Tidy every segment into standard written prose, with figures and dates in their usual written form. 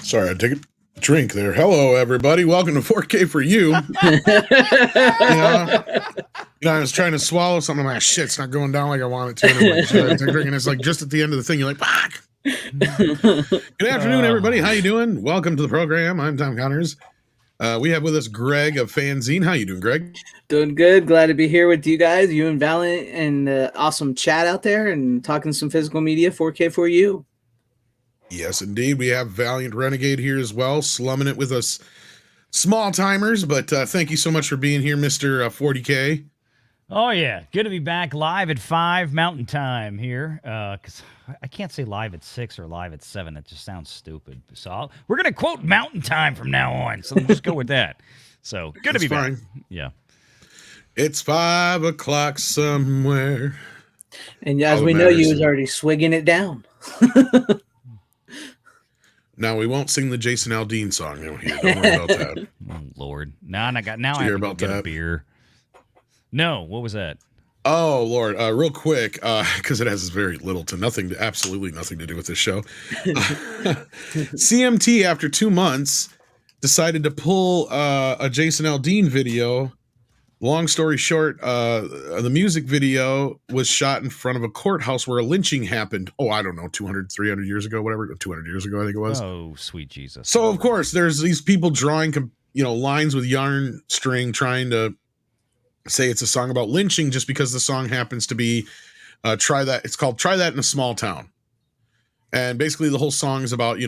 Sorry, I take a drink there. Hello, everybody. Welcome to 4K for you. I was trying to swallow something. I'm like, shit, it's not going down like I want it to. And I'm like, shit, I take a drink, and it's like just at the end of the thing, you're like, fuck. Good afternoon, everybody. How you doing? Welcome to the program. I'm Tom Connors. We have with us Greg of FanZcene. How you doing, Greg? Doing good. Glad to be here with you guys, you and Valliant, and awesome chat out there and talking some physical media. 4K for you. Yes, indeed. We have Valliant Renegade here as well, slumming it with us small timers. But thank you so much for being here, Mr. 40K. Oh, yeah. Good to be back live at 5 Mountain Time here. Because I can't say live at 6 or live at 7. That just sounds stupid. So we're going to quote Mountain Time from now on. So let's go with that. So good to be back. Yeah. It's 5 o'clock somewhere. And as we know, you was already swigging it down. Now we won't sing the Jason Aldean song here. Don't worry about that. Oh Lord! Now I have to go get a beer. No, what was that? Oh Lord! Real quick, because it has very little to nothing, absolutely nothing to do with this show. CMT, after 2 months, decided to pull a Jason Aldean video. Long story short, the music video was shot in front of a courthouse where a lynching happened. Oh, I don't know, 200, 300 years ago, whatever, 200 years ago, I think it was. Oh, sweet Jesus. So, of course, there's these people drawing, lines with yarn string trying to say it's a song about lynching just because the song happens to be Try That. It's called Try That in a Small Town. And basically the whole song is about,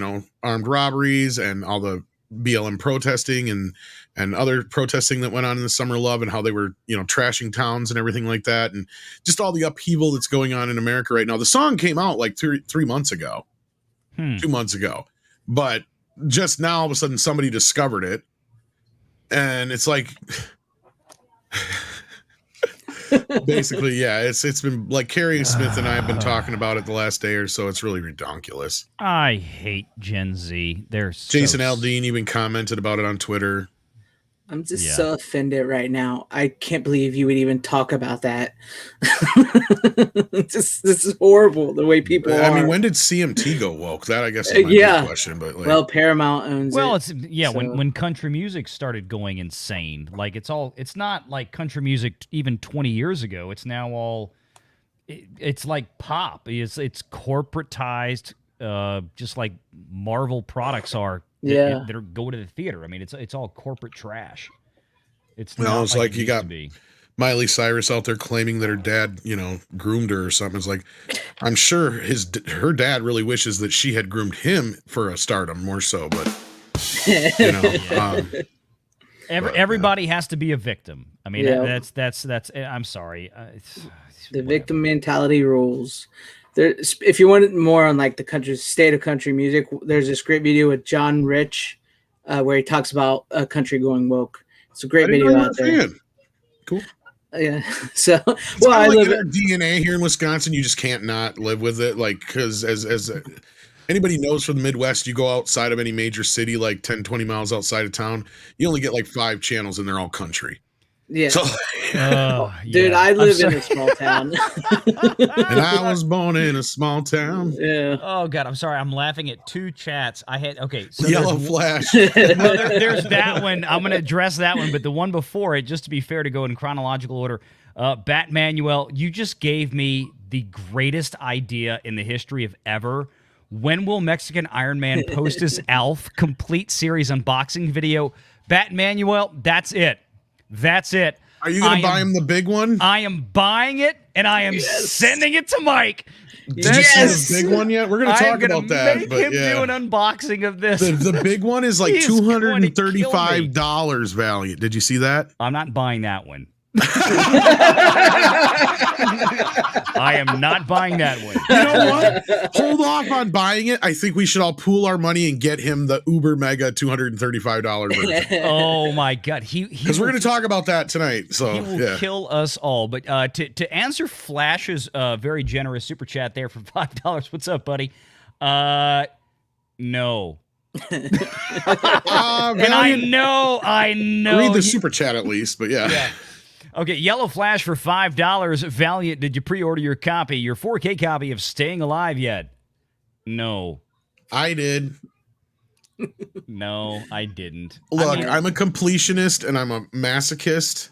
armed robberies and all the BLM protesting and other protesting that went on in the Summer of Love and how they were, trashing towns and everything like that. And just all the upheaval that's going on in America right now. The song came out like 3 months ago, 2 months ago, but just now, all of a sudden somebody discovered it. And it's like, basically, yeah, it's been like Carrie Smith and I have been talking about it the last day or so. It's really redonkulous. I hate Gen Z. Jason Aldean even commented about it on Twitter. I'm just so offended right now. I can't believe you would even talk about that. This is horrible, the way people are. I mean, when did CMT go woke? That, I guess, is my big question. But well, Paramount owns it. Well, when country music started going insane, like it's not like country music even 20 years ago. It's now all, it's like pop. It's corporatized, just like Marvel products are. That are going to the theater. I mean, it's all corporate trash. It's like you got Miley Cyrus out there claiming that her dad, groomed her or something. It's like, I'm sure her dad really wishes that she had groomed him for a stardom more so, but everybody has to be a victim. I mean, that's. I'm sorry. The victim mentality rules. If you want more on like the state of country music, there's this great video with John Rich where he talks about country going woke. It's a great video out there. Cool. Yeah. So, I live in DNA here in Wisconsin. You just can't not live with it, like, because as anybody knows from the Midwest, you go outside of any major city, like 10, 20 miles outside of town, you only get like 5 channels, and they're all country. Yeah. So, Dude, yeah. I I'm live in sorry. a small town. and I was born in a small town. Yeah. Oh God, I'm sorry. I'm laughing at two chats. I had so Yellow Flash. Well, there's that one. I'm going to address that one, but the one before it, just to be fair, to go in chronological order, Bat Manuel, you just gave me the greatest idea in the history of ever. When will Mexican Iron Man post his ALF complete series unboxing video? Bat Manuel, that's it. That's it. Are you going to buy him the big one? I am buying it, and I am sending it to Mike. Did you see the big one yet? We're going to talk about that. Make but him do an unboxing of this. The big one is like He is going to kill me. $235 Valiant. Did you see that? I'm not buying that one. I am not buying that one. You know what? Hold off on buying it. I think we should all pool our money and get him the uber mega $235 version. Oh my God. Because we're going to talk about that tonight. So he will kill us all. But to answer Flash's very generous super chat there for $5. What's up, buddy? No. And I know. Read the super chat at least, but yeah. Okay, Yellow Flash for $5. Valiant, did you pre-order your 4K copy of Staying Alive yet? No. I did. No, I didn't. Look, I'm a completionist and I'm a masochist.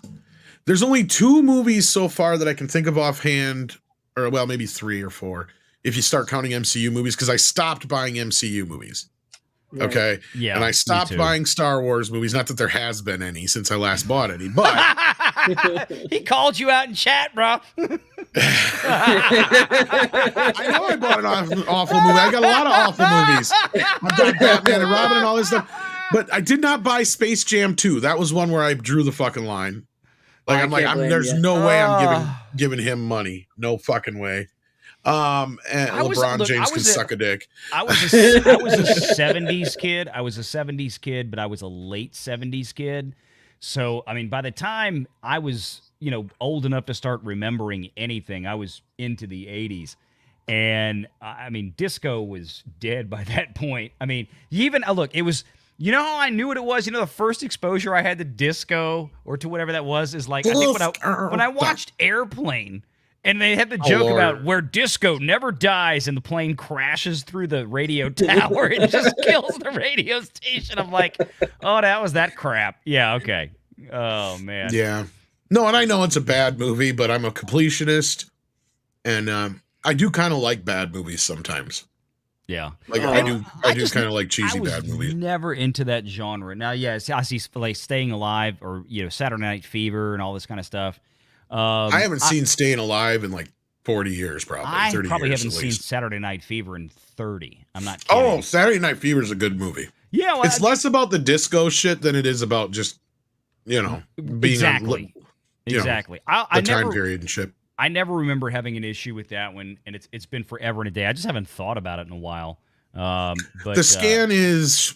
There's only 2 movies so far that I can think of offhand, or well, maybe 3 or 4, if you start counting MCU movies, because I stopped buying MCU movies. Right. Okay. Yeah. And I stopped buying Star Wars movies. Not that there has been any since I last bought any, but he called you out in chat, bro. I know I bought an awful movie. I got a lot of awful movies. I've got Batman and Robin and all this stuff. But I did not buy Space Jam 2. That was one where I drew the fucking line. Like there's no way I'm giving him money. No fucking way. And LeBron James can suck a dick. I was a 70s kid. I was a 70s kid, but I was a late 70s kid. So, I mean, by the time I was, old enough to start remembering anything, I was into the 80s. And I mean, disco was dead by that point. I mean, look, it was, how I knew what it was? The first exposure I had to disco or to whatever that was is like, I think when I watched Airplane. And they had the joke about where disco never dies and the plane crashes through the radio tower and just kills the radio station. I'm like, oh, that was that crap. Yeah, okay. Oh, man. Yeah. No, and I know it's a bad movie, but I'm a completionist. And I do kind of like bad movies sometimes. Yeah. Like I do kind of like cheesy bad movies. Never into that genre. Now, I see like Staying Alive or, Saturday Night Fever and all this kind of stuff. I haven't seen Staying Alive in like 40 years, probably. 30 probably years haven't at seen least. Saturday Night Fever in 30. I'm not kidding. Oh, Saturday Night Fever is a good movie. Yeah, well, it's less about the disco shit than it is about just, being exactly. the time period and shit. I never remember having an issue with that one, and it's been forever and a day. I just haven't thought about it in a while. But the scan is,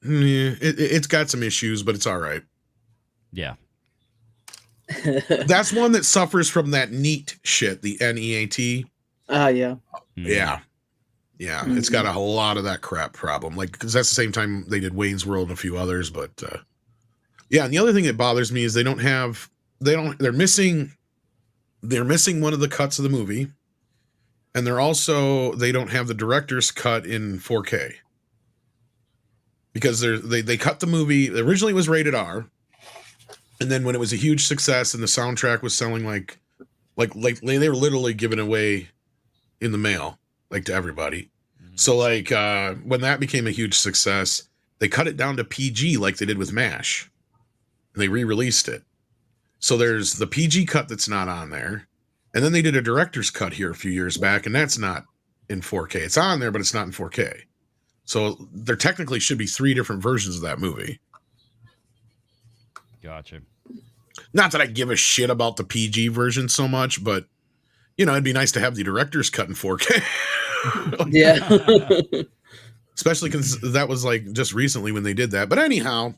it's got some issues, but it's all right. Yeah. That's one that suffers from that NEAT shit, the NEAT. Yeah. Yeah. Mm-hmm. It's got a whole lot of that crap problem. Like, because that's the same time they did Wayne's World and a few others. But and the other thing that bothers me is they're missing one of the cuts of the movie. And they don't have the director's cut in 4K. Because they cut the movie. Originally it was rated R. And then when it was a huge success and the soundtrack was selling like they were literally giving away in the mail, like to everybody. Mm-hmm. So like when that became a huge success, they cut it down to PG like they did with MASH. And they re-released it. So there's the PG cut that's not on there. And then they did a director's cut here a few years back, and that's not in 4K. It's on there, but it's not in 4K. So there technically should be 3 different versions of that movie. Gotcha. Not that I give a shit about the PG version so much, but it'd be nice to have the director's cut in 4K. Yeah. Especially because that was like just recently when they did that. But anyhow,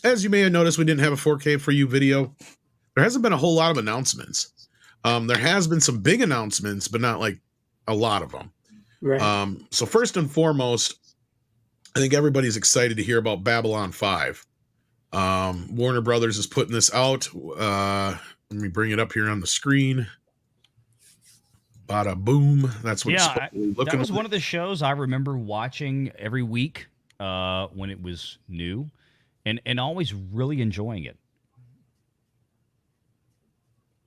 as you may have noticed, we didn't have a 4K for you video. There hasn't been a whole lot of announcements. There has been some big announcements, but not like a lot of them. Right. So first and foremost, I think everybody's excited to hear about Babylon 5. Warner Brothers is putting this out. Let me bring it up here on the screen. Bada boom. That's what it's looking that was one of the shows I remember watching every week when it was new and always really enjoying it.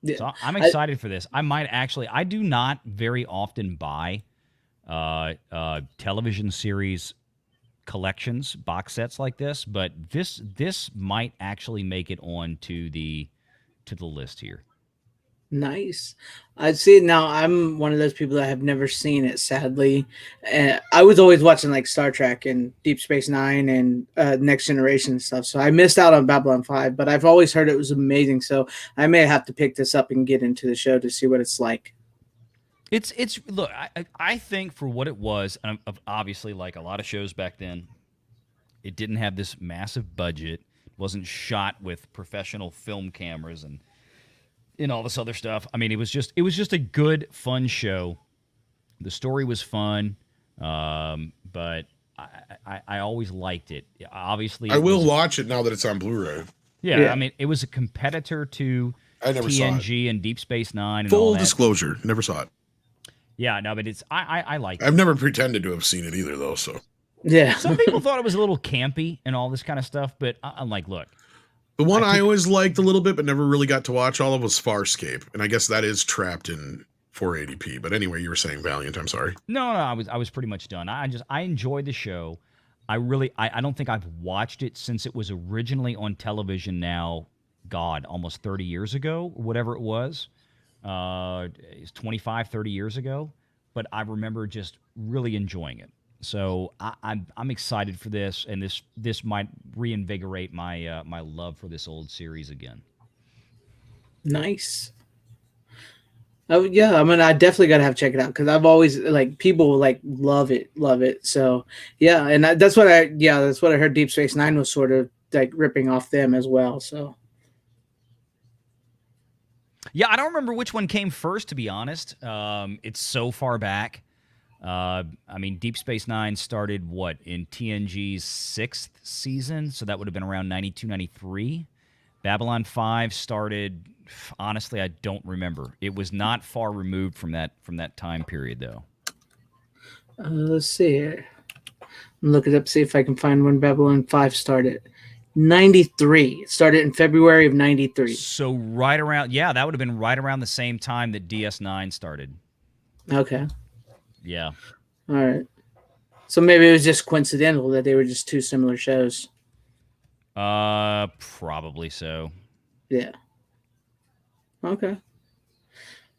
Yeah. So I'm excited for this. I do not very often buy television series collections, box sets like this, but this might actually make it on to the list here. Nice. I see it now. I'm one of those people that have never seen it, sadly. I was always watching like Star Trek and Deep Space Nine and Next Generation and stuff. So I missed out on Babylon 5, but I've always heard it was amazing. So I may have to pick this up and get into the show to see what it's like. It's look, I think for what it was, obviously like a lot of shows back then, it didn't have this massive budget. It wasn't shot with professional film cameras and all this other stuff. I mean, it was just a good, fun show. The story was fun, but I always liked it. Obviously, I will watch it now that it's on Blu-ray. Yeah, I mean, it was a competitor to TNG and Deep Space Nine. And Full all that. disclosure, never saw it. Yeah, no, but I like it. I've never pretended to have seen it either, though. So yeah, some people thought it was a little campy and all this kind of stuff, but I'm like, look. The one I always liked a little bit, but never really got to watch all of was Farscape, and I guess that is trapped in 480p. But anyway, you were saying Valiant. I'm sorry. No, I was pretty much done. I enjoyed the show. I don't think I've watched it since it was originally on television. Now, God, almost 30 years ago, or whatever it was. It's 25, 30 years ago. But I remember just really enjoying it. So I'm excited for this, and this might reinvigorate my my love for this old series again. Nice. Oh yeah, I mean, I definitely gotta have to check it out because I've always people love it. So yeah, and that's what I heard. Deep Space Nine was sort of like ripping off them as well. So yeah, I don't remember which one came first, to be honest. It's so far back. I mean, Deep Space Nine started in TNG's 6th season, so that would have been around 92, 93. Babylon 5 started, honestly, I don't remember. It was not far removed from that time period, though. Let's see here. Look it up, see if I can find when Babylon 5 started. 93. It started in February of 93. So right around, that would have been right around the same time that DS9 started. Okay. Yeah. All right. So maybe it was just coincidental that they were just two similar shows. Probably so. Yeah. Okay.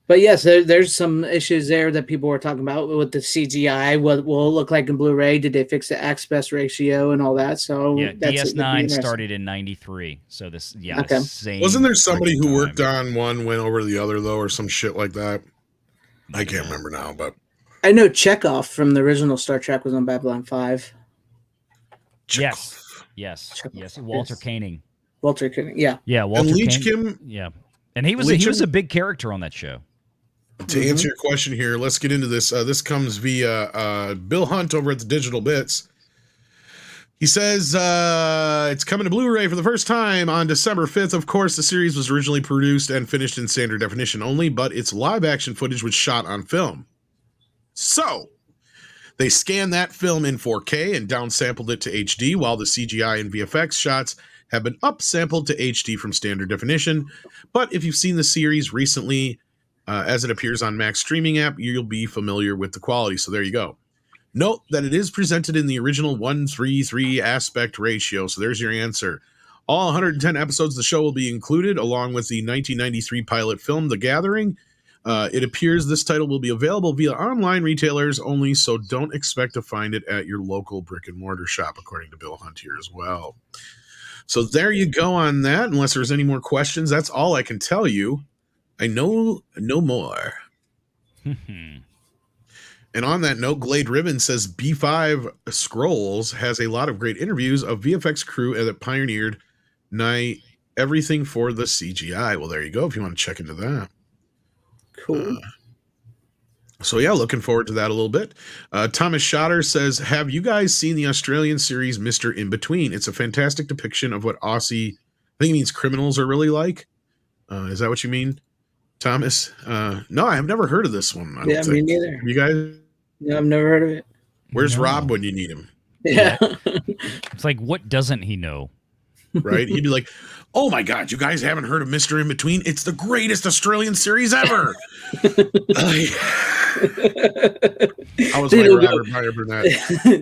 But yes, there's some issues there that people were talking about with the CGI. What will it look like in Blu-ray? Did they fix the aspect ratio and all that? So yeah, DS9 started in 93. So this, okay. Same. Wasn't there somebody who worked on one, went over to the other though, or some shit like that? I can't remember now, but I know Chekhov from the original Star Trek was on Babylon 5. Yes. Walter Koenig. Walter Koenig, yeah. Yeah, Walter Koenig. Yeah. And he was a big character on that show. To answer your question here, let's get into this. This comes via Bill Hunt over at the Digital Bits. He says it's coming to Blu-ray for the first time on December 5th. Of course, the series was originally produced and finished in standard definition only, but its live-action footage was shot on film. So, they scanned that film in 4K and downsampled it to HD, while the CGI and VFX shots have been upsampled to HD from standard definition. But if you've seen the series recently, as it appears on Mac's streaming app, you'll be familiar with the quality. So there you go. Note that it is presented in the original 1:3:3 aspect ratio. So there's your answer. All 110 episodes of the show will be included, along with the 1993 pilot film, The Gathering. It appears this title will be available via online retailers only, so don't expect to find it at your local brick and mortar shop, according to Bill Hunt here as well. So there you go on that. Unless there's any more questions, that's all I can tell you. I know no more. And on that note, Glade Ribbon says B5 Scrolls has a lot of great interviews of VFX crew that pioneered nigh everything for the CGI. Well, there you go if you want to check into that. Cool. So yeah, looking forward to that a little bit. Thomas Schotter says, have you guys seen the Australian series Mr. In Between? It's a fantastic depiction of what Aussie, I think it means criminals are really like. Is that what you mean, Thomas? No, I have never heard of this one. I don't me think. neither. You guys? No, I've never heard of it. Where's Rob when you need him? Yeah. It's like, what doesn't he know? Right? He'd be like, oh my God, you guys haven't heard of Mr. In Between? It's the greatest Australian series ever. I was like Robert Meyer Burnett.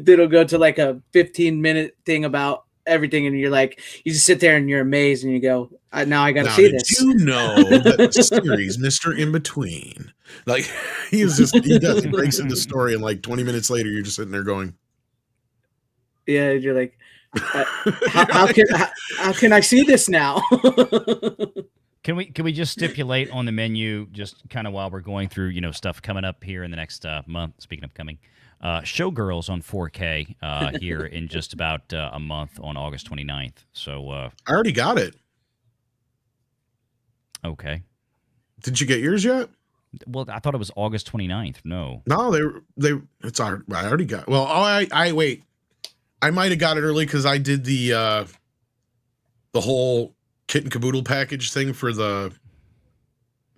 It'll go to like a 15-minute thing about everything, and you're like, you just sit there and you're amazed, and you go, now I got to see this. You know that the series Mr. In Between, like he breaks into the story, and like 20 minutes later, you're just sitting there going, yeah, you're like, how can I see this now? Can we just stipulate on the menu, just kind of while we're going through, stuff coming up here in the next month? Speaking of coming, Showgirls on 4K here in just about a month on August 29th. So I already got it. Okay. Did you get yours yet? Well, I thought it was August 29th. No, it's I already got. Well, I wait. I might have got it early because I did the whole kit and caboodle package thing for the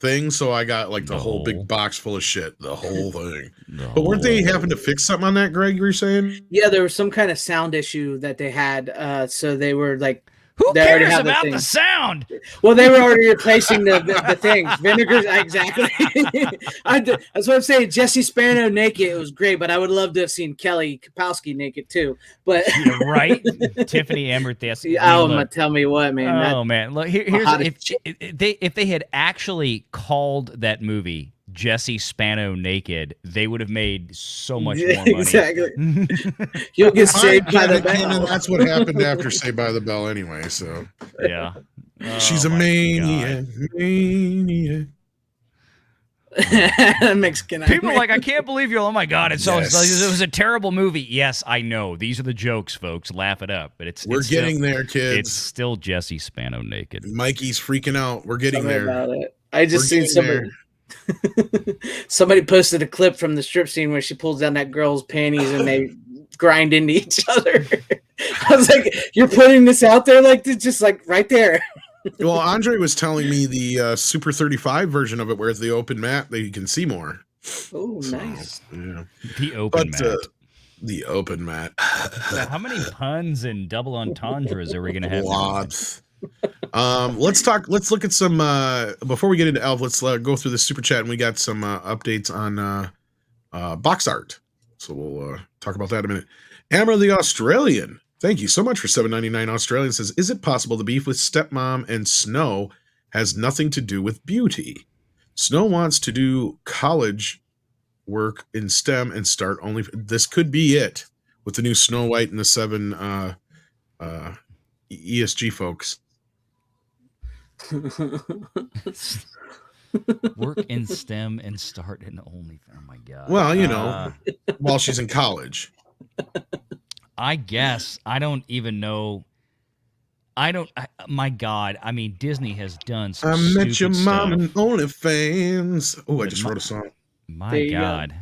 thing, so I got like the whole big box full of shit, the whole thing. But weren't they having to fix something on that, Greg? You were saying? Yeah, there was some kind of sound issue that they had, so they were like, who cares about the sound? Well, they were already replacing the things. Vinegars, exactly. That's what I'm saying. Jesse Spano naked, it was great, but I would love to have seen Kelly Kapowski naked too. But right, Tiffany Amber. Tell me what, man. Man, look here's if they had actually called that movie Jesse Spano naked, they would have made so much more money. Exactly. You'll get Saved by the Bell. And that's what happened after Saved by the Bell anyway, so. Yeah. She's a maniac. Mexican. People are like, I can't believe you're, oh my God, it was a terrible movie. Yes, I know. These are the jokes, folks. Laugh it up. But we're getting there, kids. It's still Jesse Spano naked. Mikey's freaking out. We're getting there. About it. I just seen somebody. Somebody posted a clip from the strip scene where she pulls down that girl's panties and they grind into each other. I was like, you're putting this out there like this, just like right there. Well, Andre was telling me the Super 35 version of it, where it's the open mat that you can see more. Oh, nice. Yeah. The open mat. The open mat. So how many puns and double entendres are we going to have? Lots. Let's look at some before we get into Elf, let's go through the super chat, and we got some updates on box art, so we'll talk about that in a minute. Amber the Australian, thank you so much for $7.99 Australian, says, is it possible the beef with stepmom and Snow has nothing to do with beauty? Snow wants to do college work in STEM and start only, this could be it with the new Snow White and the 7 ESG folks. Work in STEM and start in only. Oh my God. Well, while she's in college. I guess. I don't even know. My God. I mean, Disney has done some stupid met your mom stuff. and OnlyFans. Oh, I just wrote a song. My God.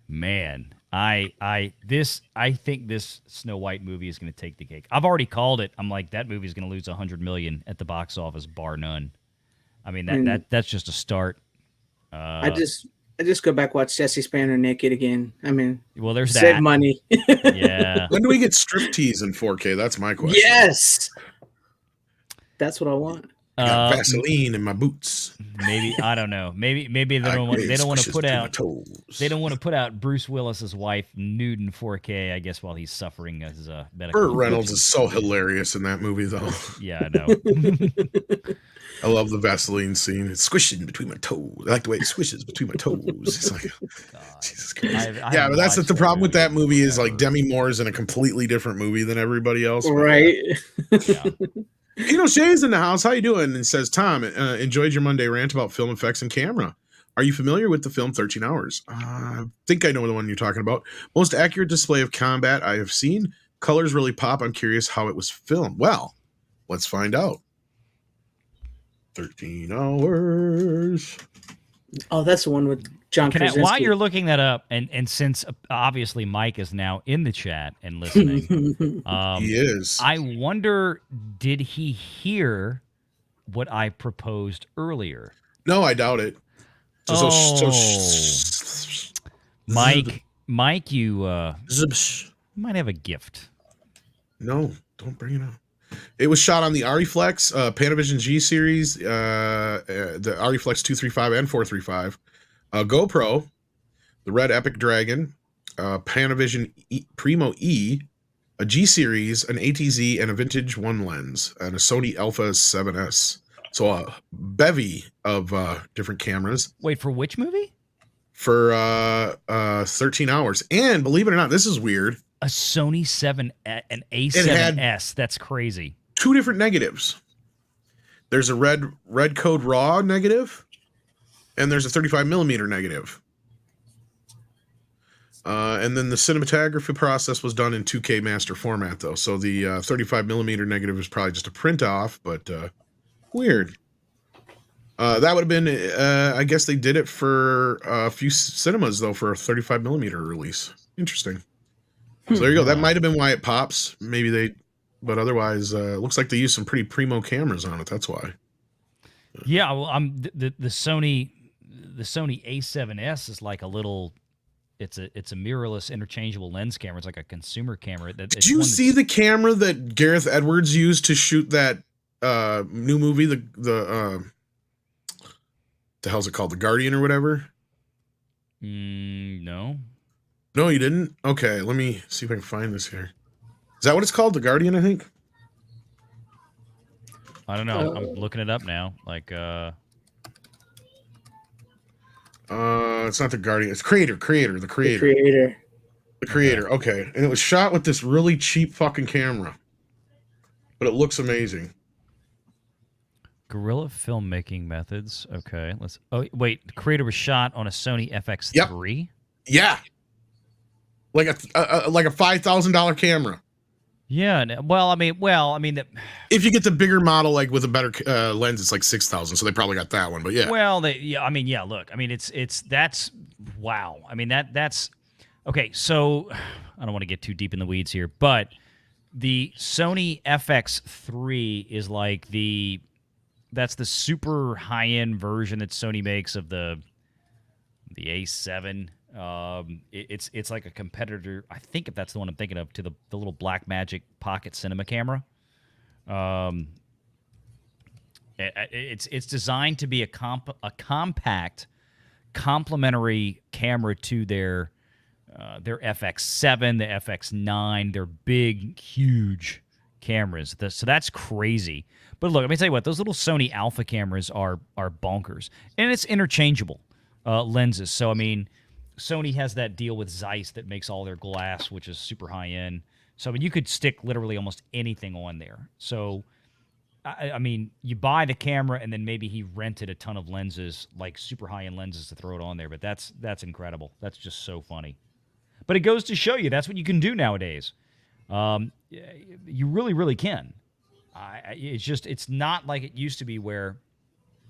Man. I think this Snow White movie is going to take the cake. I've already called it. I'm like, that movie is going to lose $100 million at the box office, bar none. I mean, that's just a start. I just go back watch Jesse Spano naked again. I mean, well, there's save that. money. Yeah. When do we get striptease in 4K? That's my question. Yes, that's what I want. I got Vaseline in my boots. Maybe I don't know. Maybe they don't want to put out. They don't want to put out Bruce Willis's wife nude in 4K. I guess while he's suffering as a medical. Burt Reynolds is so hilarious in that movie, though. Yeah, I know. I love the Vaseline scene. It's squishing between my toes. I like the way it swishes between my toes. It's like, Jesus Christ. Yeah, but that's the problem with that movie is like Demi Moore is in a completely different movie than everybody else. Right. Yeah. Shay's in the house. How you doing? And says, Tom, enjoyed your Monday rant about film effects and camera. Are you familiar with the film 13 Hours? I think I know the one you're talking about. Most accurate display of combat I have seen. Colors really pop. I'm curious how it was filmed. Well, let's find out. 13 Hours. Oh, that's the one with John Krasinski. While you're looking that up, and since obviously Mike is now in the chat and listening, He is. I wonder, did he hear what I proposed earlier? No, I doubt it. Mike, you might have a gift. No, don't bring it up. It was shot on the Ariflex Panavision G series, the Ariflex 235 and 435, GoPro, the Red Epic Dragon, Panavision Primo E, a G series, an ATZ, and a vintage 1 lens, and a Sony Alpha 7S. So a bevy of different cameras. Wait, for which movie? For 13 hours. And believe it or not, this is weird. A Sony 7, an A7S. That's crazy. 2 different negatives. There's a red code raw negative, and there's a 35 millimeter negative. And then the cinematography process was done in 2K master format, though. So the 35 millimeter negative is probably just a print off, but weird. That would have been, I guess they did it for a few cinemas, though, for a 35 millimeter release. Interesting. So there you go. That might have been why it pops. Maybe they, but otherwise, it looks like they used some pretty primo cameras on it. That's why. Yeah, well, the Sony A7S is like a little. It's a mirrorless interchangeable lens camera. It's like a consumer camera. Did you see the camera that Gareth Edwards used to shoot that new movie? The hell's it called? The Guardian or whatever? No. No, you didn't? Okay, let me see if I can find this here. Is that what it's called? The Guardian, I think? I don't know. I'm looking it up now. Like, it's not the Guardian. It's the Creator. The Creator. The Creator, okay. And it was shot with this really cheap fucking camera. But it looks amazing. Guerrilla filmmaking methods. Okay, let's. Oh wait, the Creator was shot on a Sony FX3. Yep. Yeah, like a $5,000 camera. Yeah. Well, I mean, if you get the bigger model, like with a better lens, it's like 6,000. So they probably got that one. But yeah. Well, look. I mean, that's wow. I mean that's okay. So I don't want to get too deep in the weeds here, but the Sony FX3 is like that's the super high-end version that Sony makes of the A7. It's like a competitor. I think if that's the one I'm thinking of, to the little Blackmagic Pocket Cinema camera. It's designed to be a compact, complementary camera to their FX7, the FX9. They're big, huge cameras. So that's crazy. But look, let me tell you what, those little Sony Alpha cameras are bonkers. And it's interchangeable lenses. So, I mean, Sony has that deal with Zeiss that makes all their glass, which is super high-end. So, I mean, you could stick literally almost anything on there. So, I mean, you buy the camera, and then maybe he rented a ton of lenses, like super high-end lenses to throw it on there. But that's incredible. That's just so funny. But it goes to show you that's what you can do nowadays. You really, really can. It's not like it used to be where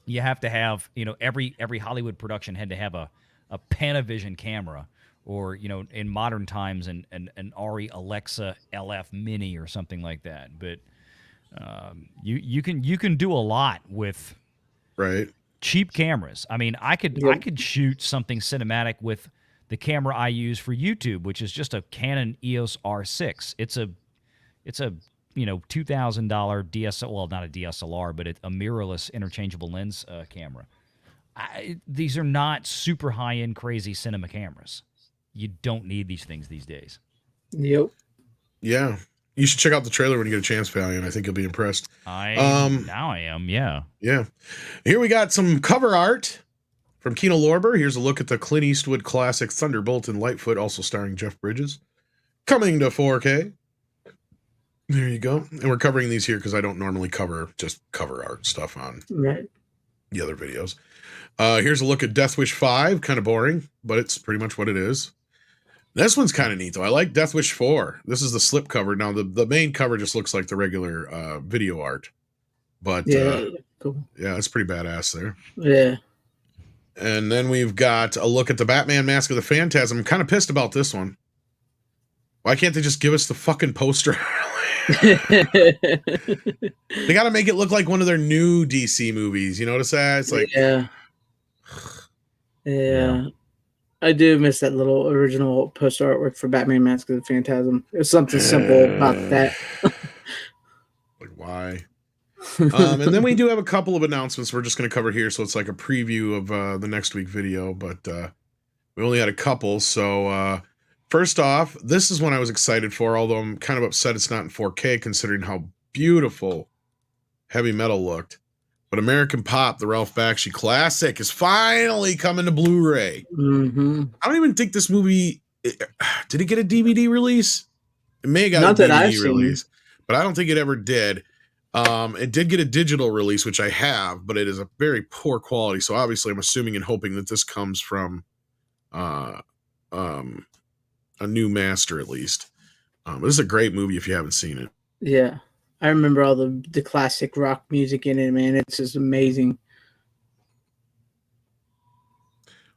you have to have, every Hollywood production had to have a Panavision camera, or, in modern times, an ARRI Alexa LF Mini or something like that. But you can do a lot with cheap cameras. I mean, I could shoot something cinematic with the camera I use for YouTube, which is just a Canon EOS R6. It's a $2,000 DSLR, well, not a DSLR, but a mirrorless interchangeable lens camera. These are not super high-end, crazy cinema cameras. You don't need these things these days. Yep. Yeah. You should check out the trailer when you get a chance, Valliant. I think you'll be impressed. Now I am, yeah. Yeah. Here we got some cover art from Kino Lorber. Here's a look at the Clint Eastwood classic Thunderbolt and Lightfoot, also starring Jeff Bridges. Coming to 4K. There you go. And we're covering these here because I don't normally cover just cover art stuff on the other videos. Here's a look at Death Wish 5. Kind of boring, but it's pretty much what it is. This one's kind of neat, though. I like Death Wish 4. This is the slip cover. Now, the main cover just looks like the regular video art. But, cool. Yeah, it's pretty badass there. Yeah. And then we've got a look at the Batman Mask of the Phantasm. I'm kind of pissed about this one. Why can't they just give us the fucking poster? They got to make it look like one of their new DC movies. You notice that? It's like, yeah. I do miss that little original poster artwork for Batman Mask of the Phantasm. There's something simple about that. Like, why? And then we do have a couple of announcements we're just going to cover here. So it's like a preview of the next week video, but we only had a couple. So first off, this is one I was excited for, although I'm kind of upset it's not in 4K considering how beautiful Heavy Metal looked. But American Pop, the Ralph Bakshi classic, is finally coming to Blu-ray. Mm-hmm. I don't even think this movie, did it get a DVD release? It may have got Not a that I've DVD seen. release, but I don't think it ever did. It did get a digital release, which I have, but it is a very poor quality. So obviously I'm assuming and hoping that this comes from a new master at least. This is a great movie if you haven't seen it. Yeah. I remember all the classic rock music in it, man. It's just amazing.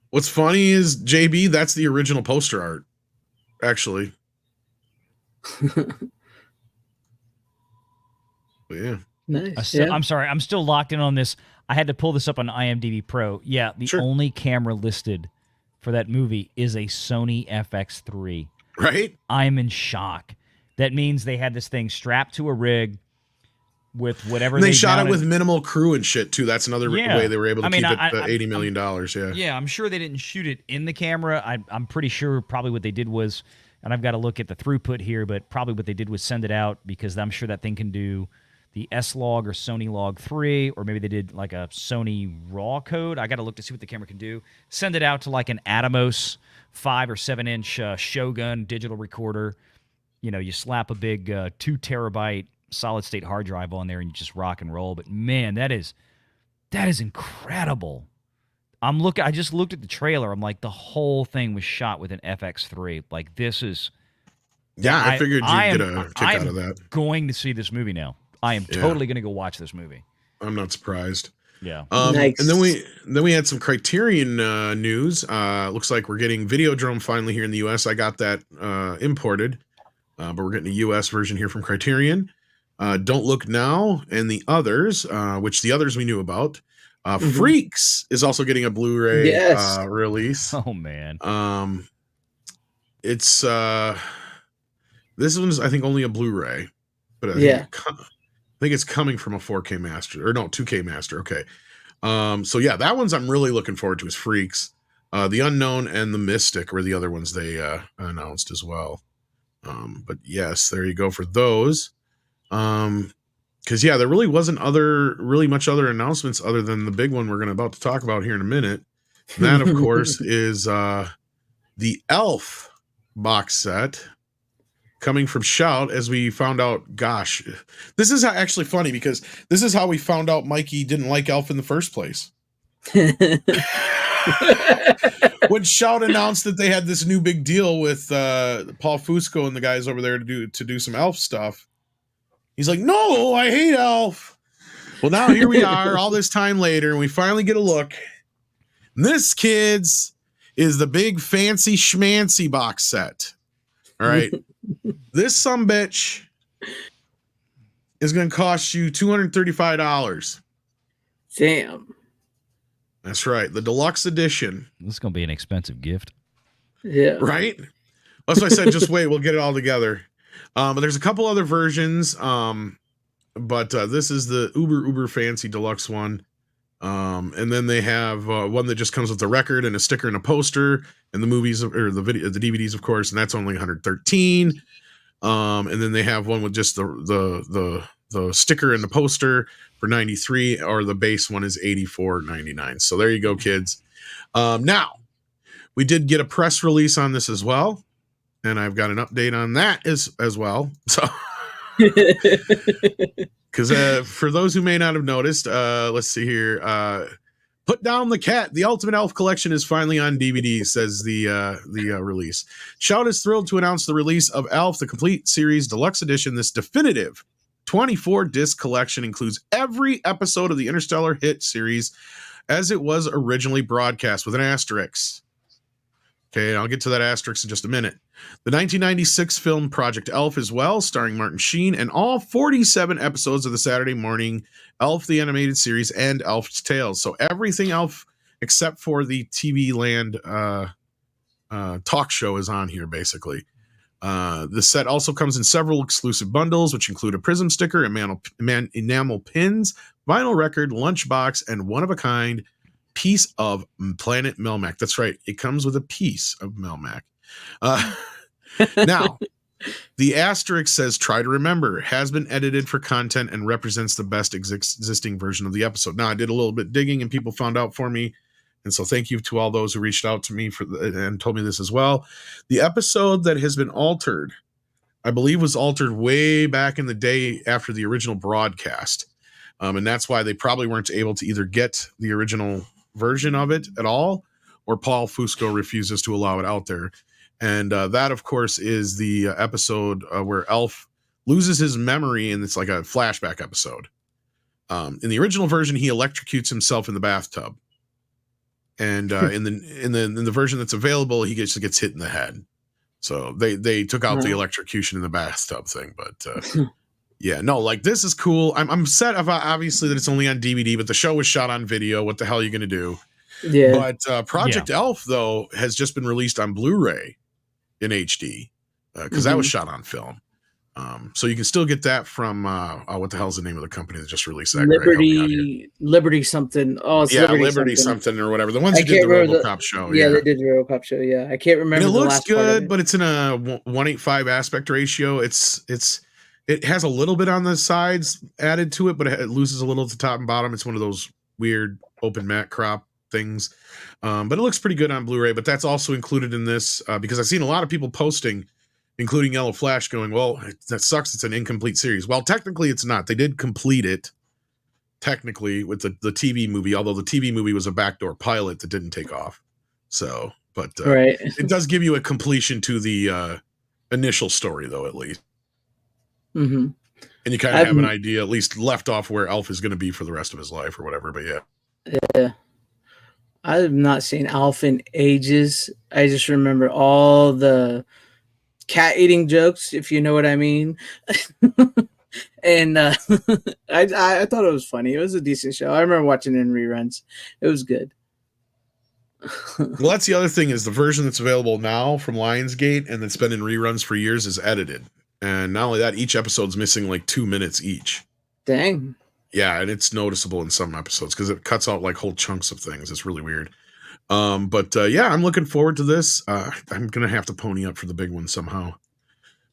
What's funny is, JB, that's the original poster art, actually. But yeah. Nice. I'm sorry. I'm still locked in on this. I had to pull this up on IMDb Pro. Yeah, the only camera listed for that movie is a Sony FX3. Right? I'm in shock. That means they had this thing strapped to a rig with whatever they shot it with minimal crew and shit too. That's another way they were able to keep it $80 million. Yeah, I'm sure they didn't shoot it in the camera. I'm pretty sure probably what they did was, and I've got to look at the throughput here, but probably what they did was send it out because I'm sure that thing can do the S-Log or Sony Log 3, or maybe they did like a Sony RAW code. I got to look to see what the camera can do. Send it out to like an Atomos 5 or 7-inch Shogun digital recorder. You know, you slap a big 2 terabyte solid state hard drive on there and you just rock and roll. But man, that is incredible. I just looked at the trailer. I'm like, the whole thing was shot with an FX3. Like, this is. Yeah, I figured you'd get a kick out of that. I'm going to see this movie now. I am totally going to go watch this movie. I'm not surprised. Yeah. Nice. And then we had some Criterion news. Looks like we're getting Videodrome finally here in the U.S. I got that imported, but we're getting a U.S. version here from Criterion. Don't Look Now and the others, which the others we knew about. Freaks is also getting a Blu-ray release. Oh man. It's this one's I think only a Blu-ray, but I think it's coming from a 4K master or no 2K master. Okay. So yeah, that one's I'm really looking forward to is Freaks. The Unknown and the Mystic were the other ones they announced as well. But yes, there you go for those. Because there really wasn't really much other announcements other than the big one we're about to talk about here in a minute. And that, of course, is the ALF box set coming from Shout. As we found out, gosh, this is actually funny because this is how we found out Mikey didn't like ALF in the first place. When Shout announced that they had this new big deal with Paul Fusco and the guys over there to do some ALF stuff. He's like, no, I hate ALF. Well, now here we are all this time later, and we finally get a look. And this, kids, is the big fancy schmancy box set. All right. This sumbitch is going to cost you $235. Damn. That's right. The deluxe edition. This is going to be an expensive gift. Yeah. Right? That's why I said, just wait. We'll get it all together. But there's a couple other versions, but this is the uber fancy deluxe one. And then they have one that just comes with a record and a sticker and a poster, and the movies or the DVDs, of course, and that's only $113. And then they have one with just the sticker and the poster for $93, or the base one is $84.99. So there you go, kids. Now we did get a press release on this as well. And I've got an update on that as well. So, because for those who may not have noticed, let's see here. Put Down the Cat, the Ultimate Elf Collection is finally on DVD, says the release. Shout is thrilled to announce the release of Elf, the Complete Series Deluxe Edition. This definitive 24-disc collection includes every episode of the Interstellar hit series, as it was originally broadcast, with an asterisk. Okay, and I'll get to that asterisk in just a minute. The 1996 film Project Elf as well, starring Martin Sheen, and all 47 episodes of the Saturday morning Elf the Animated Series and Elf's Tales. So everything Elf except for the TV Land talk show is on here, basically. The set also comes in several exclusive bundles, which include a prism sticker, enamel pins, vinyl record, lunchbox, and one-of-a-kind piece of Planet Melmac. That's right. It comes with a piece of Melmac. Now, the asterisk says, try to remember, has been edited for content and represents the best existing version of the episode. Now, I did a little bit digging and people found out for me. And so thank you to all those who reached out to me and told me this as well. The episode that has been altered, I believe was altered way back in the day after the original broadcast. And that's why they probably weren't able to either get the original version of it at all, or Paul Fusco refuses to allow it out there. And that, of course, is the episode where Elf loses his memory, and it's like a flashback episode. In the original version, he electrocutes himself in the bathtub. And in the version that's available, he gets hit in the head. So they took out the electrocution in the bathtub thing, but yeah, no, like this is cool. I'm set of obviously that it's only on DVD, but the show was shot on video. What the hell are you gonna do? Yeah. But Project Elf though has just been released on Blu-ray in HD because that was shot on film. So you can still get that from what the hell's the name of the company that just released that? Liberty something. Oh, it's Liberty something or whatever. The ones who did the RoboCop show. Yeah, they did the RoboCop show. Yeah, I can't remember. And it looks good, but it's in a 1:8:5 aspect ratio. It has a little bit on the sides added to it, but it loses a little at the top and bottom. It's one of those weird open matte crop things, but it looks pretty good on Blu-ray. But that's also included in this because I've seen a lot of people posting, including Yellow Flash, going, well, that sucks. It's an incomplete series. Well, technically it's not. They did complete it technically with the TV movie, although the TV movie was a backdoor pilot that didn't take off. So, but it does give you a completion to the initial story, though, at least. Mm-hmm. And you kind of have an idea, at least left off, where Elf is going to be for the rest of his life or whatever. But yeah. I've not seen Alf in ages. I just remember all the cat eating jokes, if you know what I mean. And I thought it was funny. It was a decent show. I remember watching it in reruns. It was good. Well, that's the other thing is the version that's available now from Lionsgate and that's been in reruns for years is edited. And not only that, each episode's missing like 2 minutes each. Dang. Yeah, and it's noticeable in some episodes because it cuts out like whole chunks of things. It's really weird. But yeah, I'm looking forward to this. I'm gonna have to pony up for the big one somehow.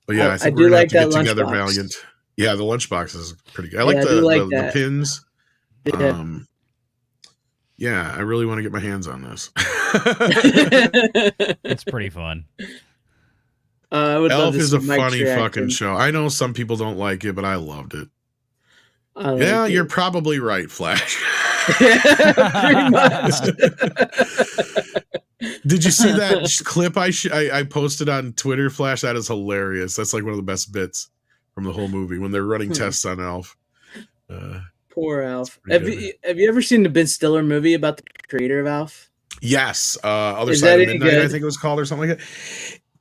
But yeah, I think we're gonna have to get together, Valliant. Yeah, the lunchbox is pretty good. I like the pins. Yeah. Yeah, I really want to get my hands on this. It's pretty fun. Elf is a funny fucking show. I know some people don't like it, but I loved it. Yeah, you're probably right, Flash. Pretty much. Did you see that clip I posted on Twitter, Flash? That is hilarious. That's like one of the best bits from the whole movie when they're running tests on Elf. Poor Alf. Have you ever seen the Ben Stiller movie about the creator of Alf? Yes. Other Side of Midnight, I think it was called, or something like that.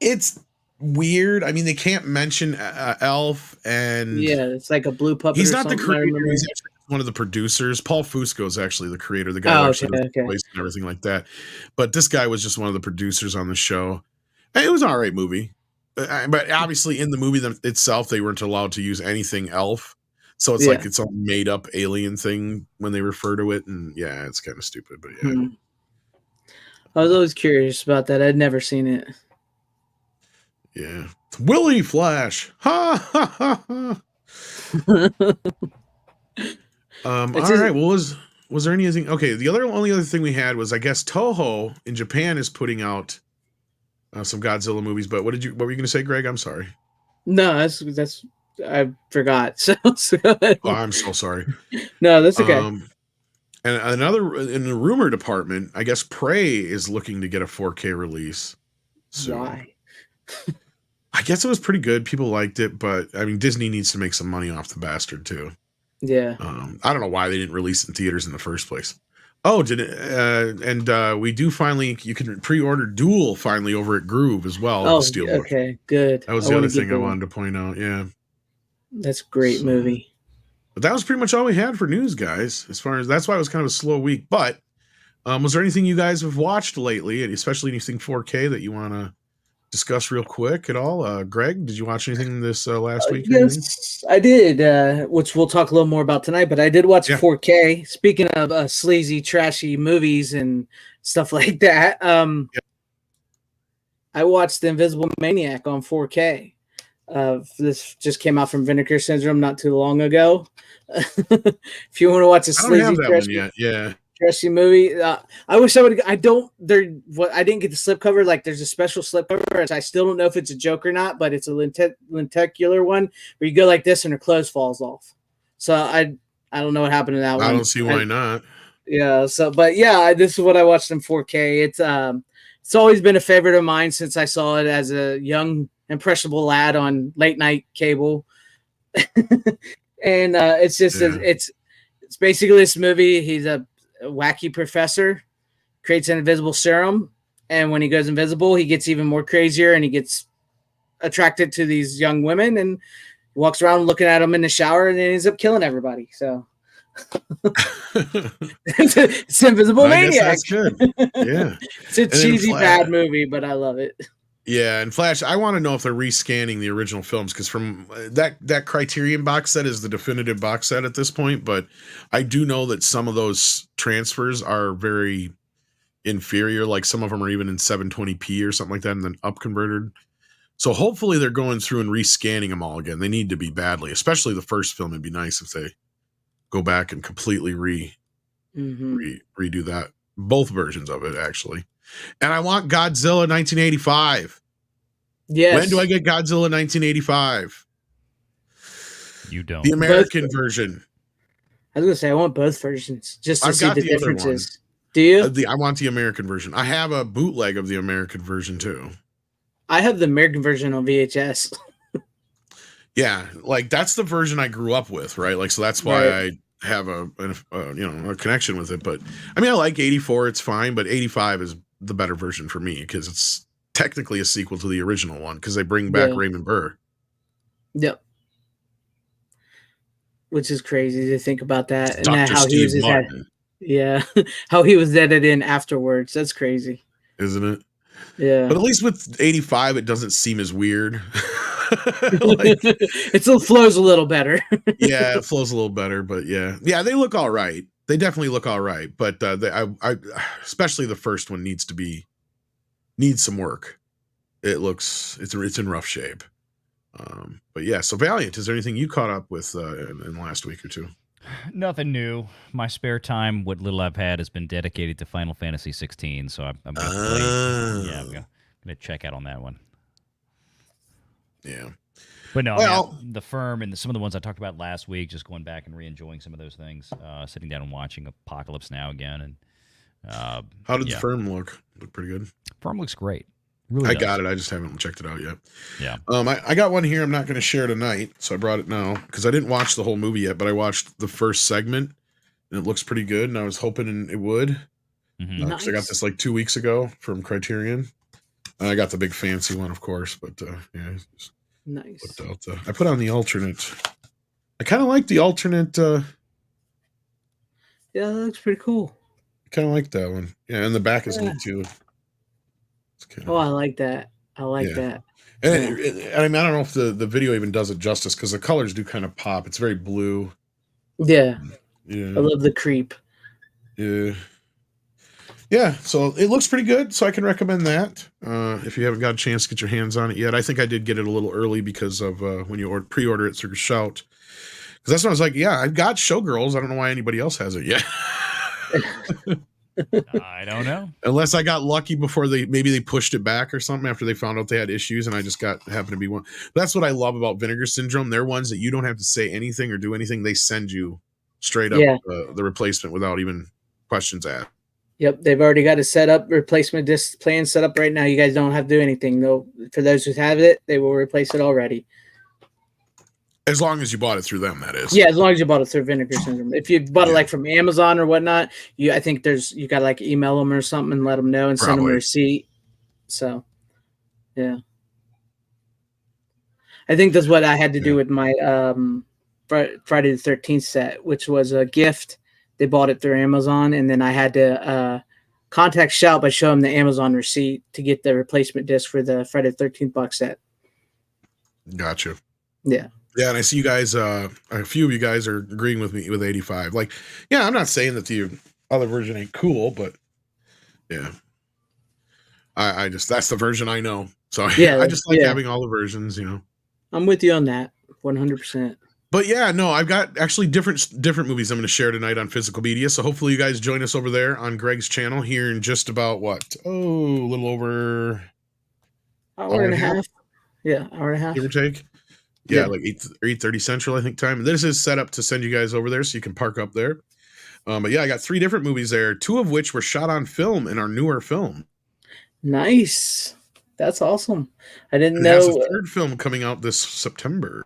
It's weird. I mean, they can't mention Elf, and yeah, it's like a blue puppet. He's not the creator. He's actually one of the producers. Paul Fusco is actually the creator, the guy who actually was and everything like that. But this guy was just one of the producers on the show. And it was an all right movie, but obviously in the movie itself, they weren't allowed to use anything Elf. So it's like it's a made up alien thing when they refer to it, and yeah, it's kind of stupid. But yeah, I was always curious about that. I'd never seen it. Yeah, Willie Flash. Ha ha ha ha. All right. Well, was there anything? Okay, the only other thing we had was, I guess, Toho in Japan is putting out some Godzilla movies. But what were you going to say, Greg? I'm sorry. No, that's I forgot. So oh, I'm so sorry. No, that's okay. And another in the rumor department, I guess Prey is looking to get a 4K release soon. Why? I guess it was pretty good. People liked it, but I mean, Disney needs to make some money off the bastard too. Yeah. I don't know why they didn't release it in theaters in the first place. Oh, did it? And we do finally. You can pre-order Duel finally over at Groove as well. The Oh, Steelbook. okay, good. That was I the want other to get thing I the wanted to point out. Yeah. That's a great So, movie. but that was pretty much all we had for news, guys. As far as that's why it was kind of a slow week. But was there anything you guys have watched lately, and especially anything 4K that you want to discuss real quick at all? Greg, did you watch anything this last week or anything? Yes, I did, which we'll talk a little more about tonight, but I did watch Yeah. 4K. Speaking of sleazy, trashy movies and stuff like that, I watched The Invisible Maniac on 4K. This just came out from Vinegar Syndrome not too long ago. If you want to watch a I don't have sleazy, that one trashy, yet. Yeah. trashy movie, I wish I would. I don't. I didn't get the slipcover. Like, there's a special slipcover. I still don't know if it's a joke or not, but it's a lenticular one where you go like this and her clothes falls off. So I don't know what happened to that one. I don't see why not. Yeah. So, but yeah, this is what I watched in 4K. It's always been a favorite of mine since I saw it as a young, impressionable lad on late night cable. And it's just it's basically this movie. He's a wacky professor, creates an invisible serum, and when he goes invisible, he gets even more crazier, and he gets attracted to these young women, and walks around looking at them in the shower, and ends up killing everybody. So it's Invisible Maniac. That's good. Yeah. It's a cheesy, bad movie, but I love it. Yeah, and Flash, I want to know if they're rescanning the original films, because from that Criterion box set is the definitive box set at this point, but I do know that some of those transfers are very inferior. Like some of them are even in 720p or something like that, and then up converted. So hopefully they're going through and rescanning them all again. They need to be badly, especially the first film. It'd be nice if they go back and completely redo that. Both versions of it, actually. And I want Godzilla 1985. Yes. When do I get Godzilla 1985? You don't. The American version. I was going to say, I want both versions just to I've see got the the other one. differences. Do you? I want the American version. I have a bootleg of the American version, too. I have the American version on VHS. Yeah, like that's the version I grew up with, right? Like, so that's why I have a connection with it. But I mean, I like 84. It's fine, but 85 is the better version for me because it's technically a sequel to the original one because they bring back Raymond Burr. Yep. Which is crazy to think about that. And Dr. how Steve Martin. How he was deaded in afterwards. That's crazy. Isn't it? Yeah. But at least with 85, it doesn't seem as weird. It still flows a little better. Yeah, it flows a little better, but yeah, they look all right. They definitely look all right, but I especially the first one needs some work. It's in rough shape. But yeah, so Valliant, is there anything you caught up with in the last week or two? Nothing new. My spare time, what little I've had, has been dedicated to Final Fantasy 16. So I'm gonna play. Yeah, I'm gonna check out on that one. Yeah. But no, I mean, the Firm and some of the ones I talked about last week, just going back and re-enjoying some of those things, sitting down and watching Apocalypse Now again. And how did the Firm look? Look pretty good. Firm looks great. Really I got it. I just haven't checked it out yet. Yeah. I got one here. I'm not going to share tonight, so I brought it now because I didn't watch the whole movie yet, but I watched the first segment, and it looks pretty good. And I was hoping it would. Nice. I got this like 2 weeks ago from Criterion. I got the big fancy one, of course, but yeah. Nice. I put on the alternate. I kind of like the alternate. Yeah, that looks pretty cool. I kind of like that one. Yeah, and the back is neat too. I like that. I like that. And I mean, I don't know if the video even does it justice because the colors do kind of pop. It's very blue. Yeah. Yeah. I love the creep. Yeah. Yeah, so it looks pretty good, so I can recommend that. If you haven't got a chance to get your hands on it yet. I think I did get it a little early because of when you pre-order it through Shout. Because that's when I was like, yeah, I've got Showgirls. I don't know why anybody else has it yet. I don't know. Unless I got lucky before maybe they pushed it back or something after they found out they had issues, and I just happened to be one. That's what I love about Vinegar Syndrome. They're ones that you don't have to say anything or do anything. They send you straight up the replacement without even questions asked. Yep, they've already got a replacement disc plan set up right now. You guys don't have to do anything though. For those who have it, they will replace it already. As long as you bought it through them, that is. Yeah, as long as you bought it through Vinegar Syndrome. If you bought it like from Amazon or whatnot, I think you got to like email them or something and let them know and send them a receipt. So, yeah. I think that's what I had to do with my Friday the 13th set, which was a gift. They bought it through Amazon, and then I had to contact Shout by showing them the Amazon receipt to get the replacement disc for the Friday the 13th box set. Gotcha. Yeah. Yeah, and I see you guys, a few of you guys are agreeing with me with 85. Like, yeah, I'm not saying that the other version ain't cool, but yeah. I just, that's the version I know. So yeah, I just like having all the versions, you know. I'm with you on that, 100%. But yeah, no, I've got actually different movies I'm going to share tonight on Physical Media. So hopefully you guys join us over there on Greg's channel here in just about a little over hour and a half. Yeah, hour and a half. Give or take. Yeah, like 8:30 Central, I think, time. This is set up to send you guys over there so you can park up there. But yeah, I got 3 different movies there, 2 of which were shot on film in our newer film. Nice. That's awesome. I didn't know. There's a 3rd film coming out this September.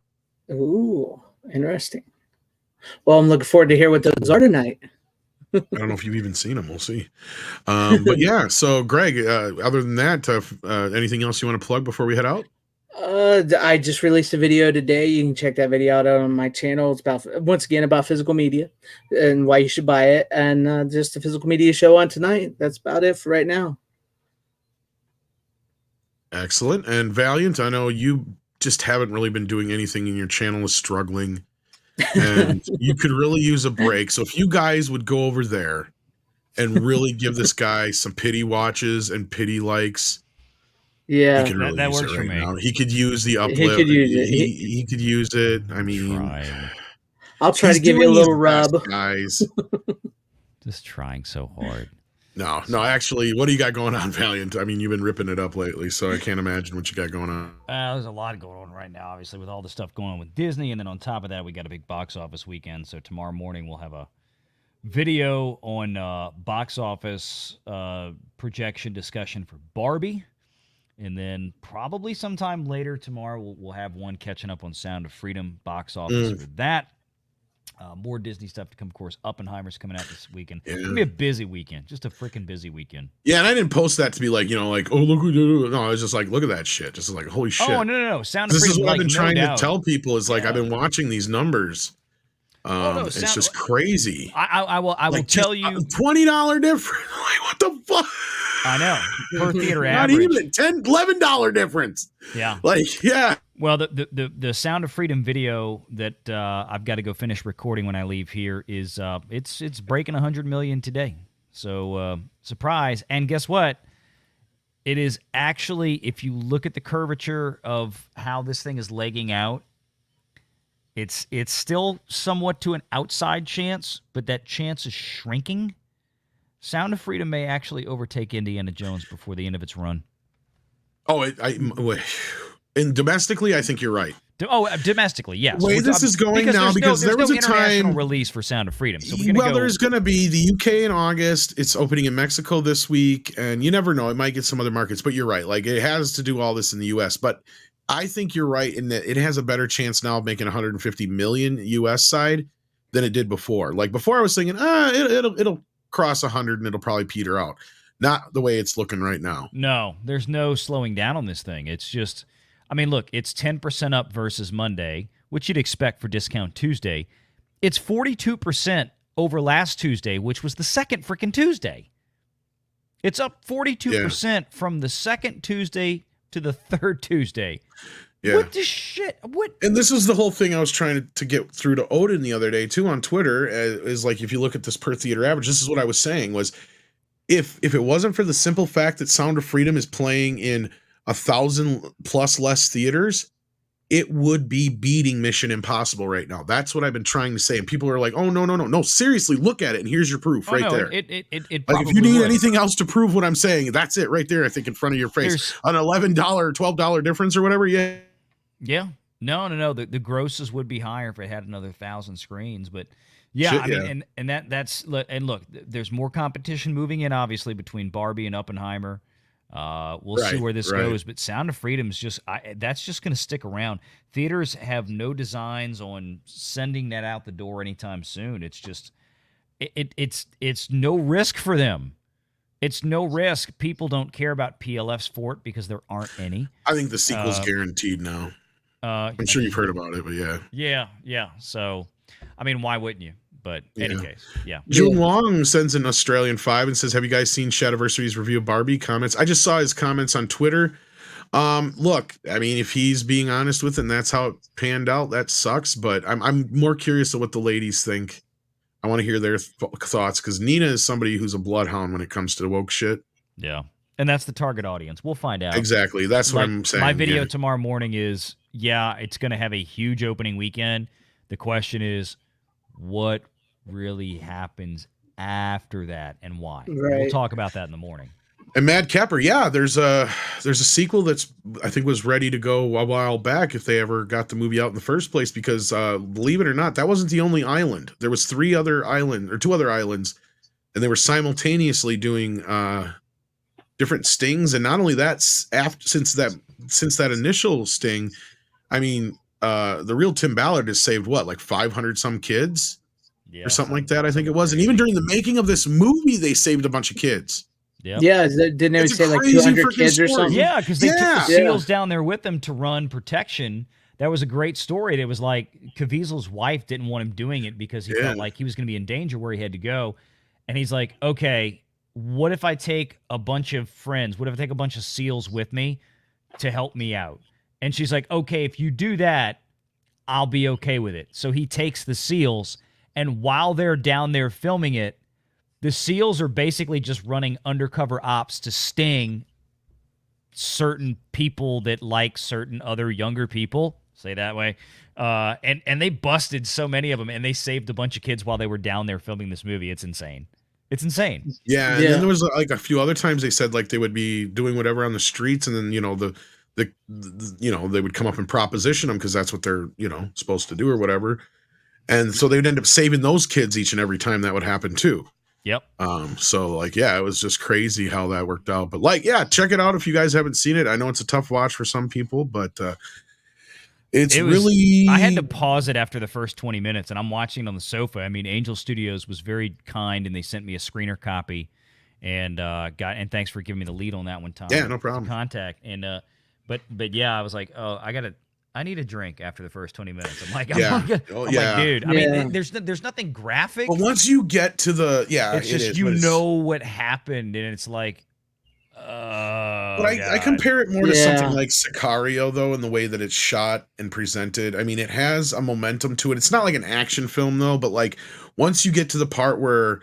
Ooh, interesting. Well, I'm looking forward to hear what those are tonight. I don't know if you've even seen them. We'll see. But yeah, so Greg, other than that, anything else you want to plug before we head out? I just released a video today. You can check that video out on my channel. It's about physical media and why you should buy it, and just a physical media show on tonight. That's about it for right now. Excellent. And Valliant, I know you just haven't really been doing anything, and your channel is struggling, and you could really use a break. So if you guys would go over there and really give this guy some pity watches and pity likes. Yeah, he can really that use works it for me. now. He could use the uplift. He could use it. He could use it. I mean, I'll try to give you a little rub, guys. Just trying so hard. No. Actually, what do you got going on, Valliant? I mean, you've been ripping it up lately, so I can't imagine what you got going on. There's a lot going on right now, obviously, with all the stuff going on with Disney, and then on top of that, we got a big box office weekend. So tomorrow morning we'll have a video on box office projection discussion for Barbie. And then probably sometime later tomorrow, we'll have one catching up on Sound of Freedom box office for that. More Disney stuff to come, of course. Oppenheimer's coming out this weekend. It's going to be a busy weekend. Just a freaking busy weekend. Yeah, and I didn't post that to be like, oh, look. No, I was just like, look at that shit. Just like, holy shit. Oh, no. Sound of Freedom. This is what I've been trying to tell people is like, I've been watching these numbers. It's just crazy. I will tell you. $20 difference. Like, what the fuck? I know. Per theater Not average. Not even $10, $11 difference. Yeah. Like, yeah. Well, the Sound of Freedom video that I've got to go finish recording when I leave here is it's breaking 100 million today. So surprise! And guess what? It is actually, if you look at the curvature of how this thing is legging out, it's still somewhat to an outside chance, but that chance is shrinking. Sound of Freedom may actually overtake Indiana Jones before the end of its run. Oh, and domestically, I think you're right. Domestically, yes. The way this is going now, because there was a time release for Sound of Freedom. So there's going to be the UK in August. It's opening in Mexico this week, and you never know. It might get some other markets, but you're right. Like, it has to do all this in the US, but I think you're right in that it has a better chance now of making 150 million US side than it did before. Like before, I was thinking, it'll cross 100 and it'll probably peter out. Not the way it's looking right now. No, there's no slowing down on this thing. It's just, I mean, look, it's 10% up versus Monday, which you'd expect for Discount Tuesday. It's 42% over last Tuesday, which was the second freaking Tuesday. It's up 42% from the second Tuesday to the third Tuesday. Yeah. What the shit? What? And this is the whole thing I was trying to get through to Odin the other day too on Twitter. Is like, if you look at this per theater average, this is what I was saying was, if it wasn't for the simple fact that Sound of Freedom is playing in 1,000 plus less theaters, it would be beating Mission Impossible right now. That's what I've been trying to say. And people are like, oh, no, seriously, look at it. And here's your proof there. It like, if you need anything else to prove what I'm saying, that's it right there, I think, in front of your face. An $11 or $12 difference or whatever. Yeah. Yeah. No. The grosses would be higher if it had another 1,000 screens, but yeah, I mean, and that's, and look, there's more competition moving in, obviously, between Barbie and Oppenheimer. We'll see where this right. goes, but Sound of Freedom is that's just going to stick around. Theaters have no designs on sending that out the door anytime soon. It's just it's no risk for them. It's no risk. People don't care about PLFs for it because there aren't any. I think the sequel's guaranteed now. I'm sure you've heard about it, but yeah. Yeah. So, I mean, why wouldn't you? But any case, yeah. June Wong sends an Australian 5 and says, "Have you guys seen Shadiversary's review of Barbie?" Comments. I just saw his comments on Twitter. Look, I mean, if he's being honest with it and that's how it panned out, that sucks. But I'm more curious of what the ladies think. I want to hear their thoughts because Nina is somebody who's a bloodhound when it comes to the woke shit. Yeah, and that's the target audience. We'll find out. Exactly. That's what I'm saying. My video tomorrow morning is, it's going to have a huge opening weekend. The question is, what really happens after that and why? Right. We'll talk about that in the morning. And Mad Capper, there's a sequel that's I think was ready to go a while back if they ever got the movie out in the first place because believe it or not, that wasn't the only island. There was two other islands, and they were simultaneously doing different stings. And not only that, since that initial sting, I mean, the real Tim Ballard has saved like 500 some kids or something like that. I think it was, and even during the making of this movie, they saved a bunch of kids. Yep. Yeah, didn't they say like 200 kids or something? Yeah, because they took the SEALs down there with them to run protection. That was a great story. It was like Caviezel's wife didn't want him doing it because he felt like he was going to be in danger where he had to go. And he's like, okay, what if I take a bunch of friends? What if I take a bunch of SEALs with me to help me out? And she's like, okay, if you do that, I'll be okay with it. So he takes the SEALs, and while they're down there filming it, the SEALs are basically just running undercover ops to sting certain people that like certain other younger people, say that way. And they busted so many of them, and they saved a bunch of kids while they were down there filming this movie. It's insane. It's insane. Yeah, and then there was like a few other times they said like they would be doing whatever on the streets, and then the they would come up and proposition them because that's what they're supposed to do or whatever, and so they would end up saving those kids each and every time that would happen too. Yep. So it was just crazy how that worked out. But check it out if you guys haven't seen it. I know it's a tough watch for some people, but really. I had to pause it after the first 20 minutes, and I'm watching it on the sofa. I mean, Angel Studios was very kind, and they sent me a screener copy, and thanks for giving me the lead on that one, Tom. Yeah, no problem. Contact and but I was like, oh, I need a drink after the first 20 minutes. I'm like, dude. I mean, there's nothing graphic. But once you get to the, it's just what happened, and it's like, but I compare it more to something like Sicario, though, in the way that it's shot and presented. I mean, it has a momentum to it. It's not like an action film, though, but like once you get to the part where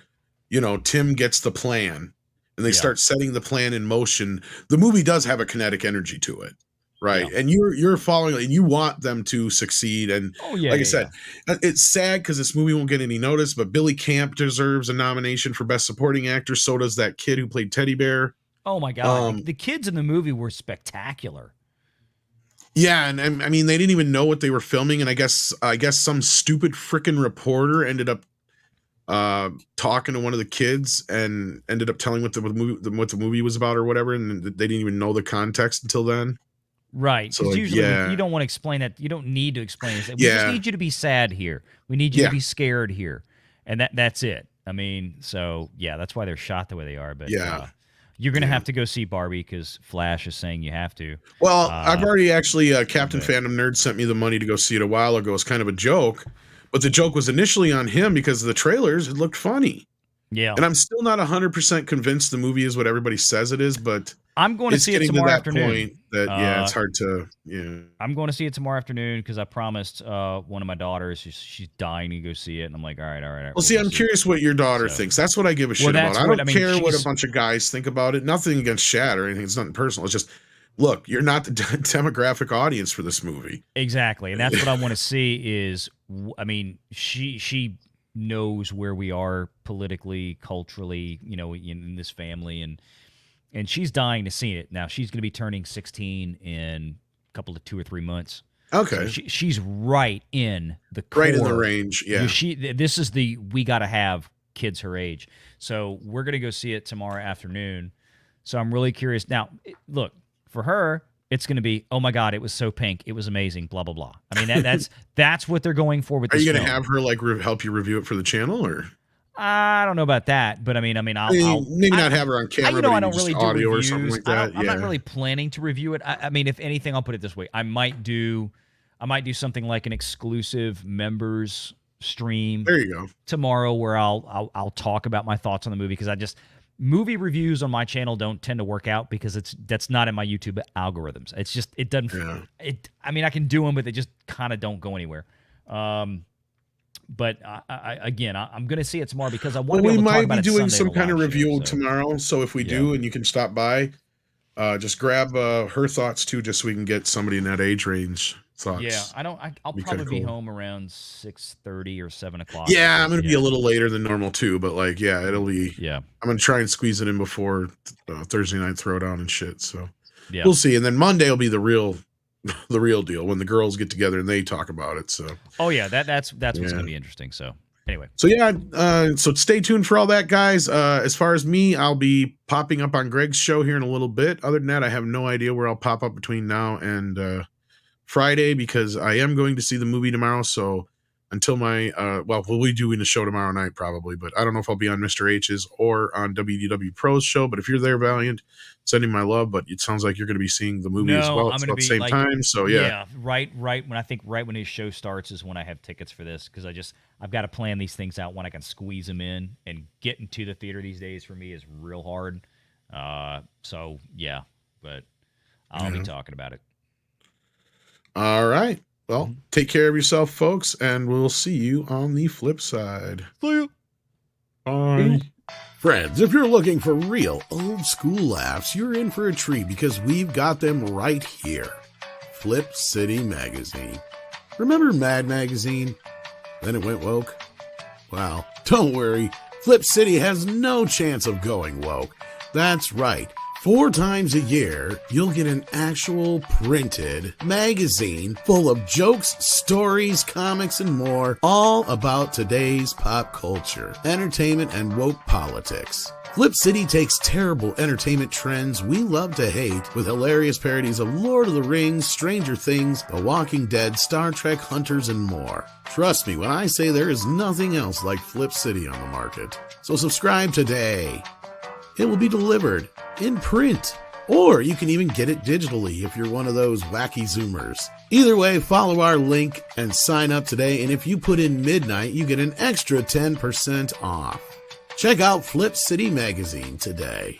Tim gets the plan and they start setting the plan in motion, the movie does have a kinetic energy to it. Right. Yeah. And you're following and you want them to succeed. And I said, it's sad because this movie won't get any notice, but Billy Camp deserves a nomination for Best Supporting Actor. So does that kid who played Teddy Bear. Oh, my God. The kids in the movie were spectacular. Yeah. And I mean, they didn't even know what they were filming. And I guess some stupid freaking reporter ended up talking to one of the kids and ended up telling what the movie was about or whatever. And they didn't even know the context until then. Right. So usually you don't want to explain that. You don't need to explain it. We just need you to be sad here. We need you to be scared here. And that's it. I mean, so that's why they're shot the way they are. But you're going to have to go see Barbie because Flash is saying you have to. Well, I've already actually, Captain Phantom Nerd sent me the money to go see it a while ago. It's kind of a joke, but the joke was initially on him because of the trailers. It looked funny. Yeah. And I'm still not 100% convinced the movie is what everybody says it is, but I'm going to see it tomorrow afternoon. Point that, it's hard to, I'm going to see it tomorrow afternoon because I promised one of my daughters, she's dying to go see it. And I'm like, all right. Well, see, I'm curious what your daughter thinks. That's what I give a shit about. I don't care what a bunch of guys think about it. Nothing against Shad or anything. It's nothing personal. It's just, look, you're not the demographic audience for this movie. Exactly. And that's what I want to see is, I mean, she knows where we are politically, culturally, in this family, and she's dying to see it. Now she's going to be turning 16 in a couple of 2 or 3 months. Okay, so she's right in the core. Right in the range. Yeah, this is we got to have kids her age. So we're going to go see it tomorrow afternoon. So I'm really curious. Now, look, for her, it's going to be, oh my God, it was so pink. It was amazing, blah, blah, blah. I mean, that's what they're going for with Are this you going to film. have her like help you review it for the channel, or? I don't know about that, but I'll maybe not have her on camera, but I don't really do audio reviews. or something like that. I'm not really planning to review it. I mean, if anything, I'll put it this way: I might do something like an exclusive members stream. There you go. Tomorrow, where I'll talk about my thoughts on the movie, because movie reviews on my channel don't tend to work out because that's not in my YouTube algorithms. It's just it doesn't. Yeah. I mean, I can do them, but they just kind of don't go anywhere. But I'm going to see it tomorrow because I want to be able to talk about it. We might be doing Sunday some kind of review show, tomorrow. So if we do, and you can stop by, just grab her thoughts too, just so we can get somebody in that age range thoughts. Yeah, I'll probably be home around 6:30 or 7 o'clock. Yeah, I'm going to be a little later than normal too, but like, yeah, it'll be. Yeah, I'm going to try and squeeze it in before Thursday night throwdown and shit. So yeah, we'll see. And then Monday will be the real deal when the girls get together and they talk about it. So that's what's gonna be interesting. So anyway, so stay tuned for all that, guys. As far as me, I'll be popping up on Greg's show here in a little bit. Other than that, I have no idea where I'll pop up between now and Friday, because I am going to see the movie tomorrow. So until my we'll be doing the show tomorrow night probably, but I don't know if I'll be on Mr. H's or on WDW Pro's show. But if you're there, Valliant, sending my love. But it sounds like you're going to be seeing the movie as well. It's about the same time. So right when his show starts is when I have tickets for this, because I've got to plan these things out when I can squeeze them in, and getting to the theater these days for me is real hard. So yeah, but I'll be talking about it. All right. Well, take care of yourself, folks, and we'll see you on the flip side. See you. Bye. Friends, if you're looking for real old school laughs, you're in for a treat, because we've got them right here. Flip City Magazine. Remember Mad Magazine? Then it went woke? Well, don't worry. Flip City has no chance of going woke. That's right. 4 times a year, you'll get an actual printed magazine full of jokes, stories, comics, and more, all about today's pop culture, entertainment, and woke politics. Flip City takes terrible entertainment trends we love to hate with hilarious parodies of Lord of the Rings, Stranger Things, The Walking Dead, Star Trek, Hunters, and more. Trust me when I say there is nothing else like Flip City on the market. So subscribe today. It will be delivered in print, or you can even get it digitally if you're one of those wacky Zoomers. Either way, follow our link and sign up today, and if you put in midnight, you get an extra 10% off. Check out Flip City Magazine today.